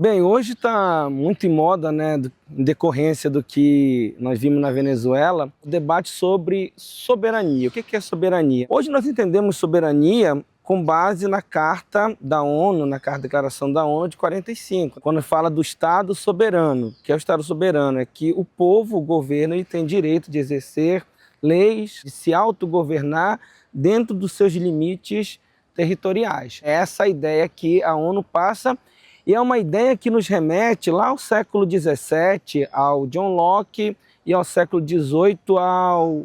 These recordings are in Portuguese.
Bem, hoje está muito em moda, né, em decorrência do que nós vimos na Venezuela, o debate sobre soberania. O que é soberania? Hoje nós entendemos soberania com base na Carta da ONU, na Carta de Declaração da ONU de 45, quando fala do Estado soberano. O que é o Estado soberano? É que o povo, o governo, ele tem direito de exercer leis, de se autogovernar dentro dos seus limites territoriais. É essa a ideia que a ONU passa. E é uma ideia que nos remete lá ao século XVII, ao John Locke, e ao século XVIII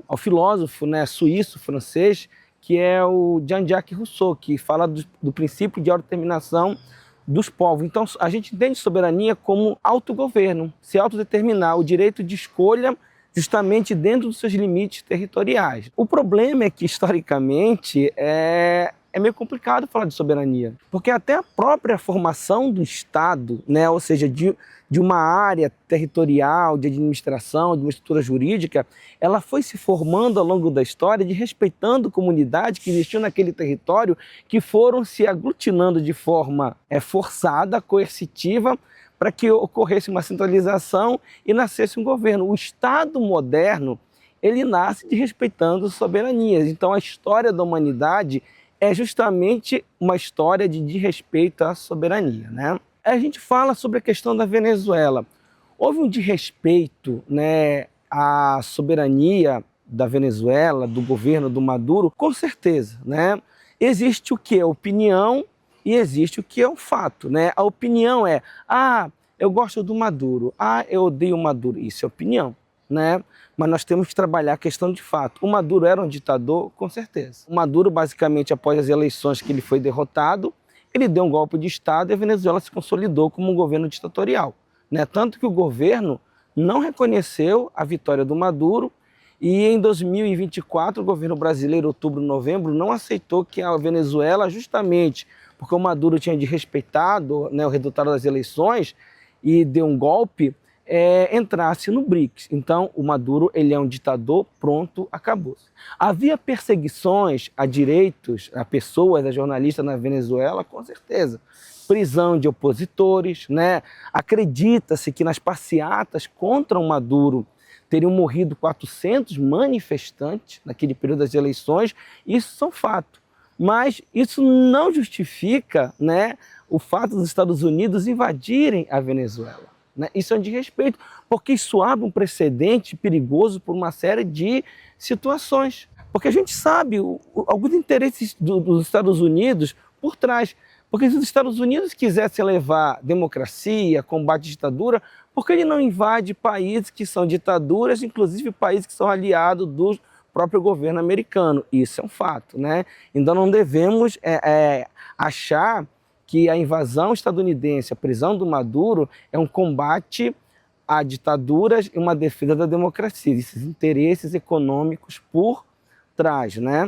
ao filósofo, né, suíço-francês, que é o Jean-Jacques Rousseau, que fala do princípio de autodeterminação dos povos. Então, a gente entende soberania como autogoverno, se autodeterminar, o direito de escolha justamente dentro dos seus limites territoriais. O problema é que, historicamente, é meio complicado falar de soberania, porque até a própria formação do Estado, né, ou seja, de uma área territorial, de administração, de uma estrutura jurídica, ela foi se formando ao longo da história, de respeitando comunidades que existiam naquele território, que foram se aglutinando de forma forçada, coercitiva, para que ocorresse uma centralização e nascesse um governo. O Estado moderno, ele nasce de respeitando soberanias. Então, a história da humanidade é justamente uma história de desrespeito à soberania, né? A gente fala sobre a questão da Venezuela. Houve um desrespeito, né, à soberania da Venezuela, do governo do Maduro, com certeza, né? Existe o que é opinião e existe o que é o fato, né? A opinião é, eu gosto do Maduro, eu odeio o Maduro. Isso é opinião, né? Mas nós temos que trabalhar a questão de fato. O Maduro era um ditador? Com certeza. O Maduro, basicamente, após as eleições que ele foi derrotado, ele deu um golpe de Estado e a Venezuela se consolidou como um governo ditatorial, né? Tanto que o governo não reconheceu a vitória do Maduro e em 2024 o governo brasileiro, outubro, novembro, não aceitou que a Venezuela, justamente porque o Maduro tinha desrespeitado, né, o resultado das eleições e deu um golpe, entrasse no BRICS. Então, o Maduro, ele é um ditador, pronto, acabou. Havia perseguições a direitos, a pessoas, a jornalistas na Venezuela, com certeza. Prisão de opositores, né? Acredita-se que nas passeatas contra o Maduro teriam morrido 400 manifestantes naquele período das eleições. Isso são fatos. Mas isso não justifica, né, o fato dos Estados Unidos invadirem a Venezuela. Isso é um desrespeito, porque isso abre um precedente perigoso por uma série de situações. Porque a gente sabe alguns interesses dos Estados Unidos por trás. Porque se os Estados Unidos quisessem levar democracia, combate à ditadura, por que ele não invade países que são ditaduras, inclusive países que são aliados do próprio governo americano? Isso é um fato, né? Então não devemos achar que a invasão estadunidense, a prisão do Maduro, é um combate a ditaduras e uma defesa da democracia, esses interesses econômicos por trás, né?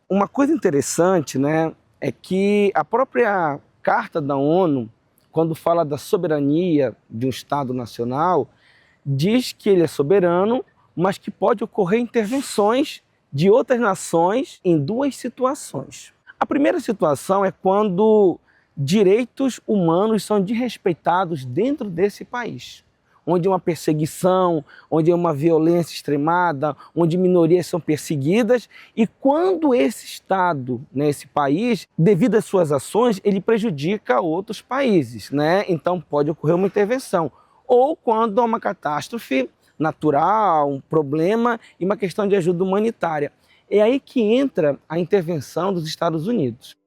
Uma coisa interessante, né, é que a própria Carta da ONU, quando fala da soberania de um Estado nacional, diz que ele é soberano, mas que pode ocorrer intervenções de outras nações em duas situações. A primeira situação é quando direitos humanos são desrespeitados dentro desse país, onde uma perseguição, onde uma violência extremada, onde minorias são perseguidas, e quando esse Estado, né, esse país, devido às suas ações, ele prejudica outros países, né? Então pode ocorrer uma intervenção. Ou quando há uma catástrofe natural, um problema e uma questão de ajuda humanitária. É aí que entra a intervenção dos Estados Unidos.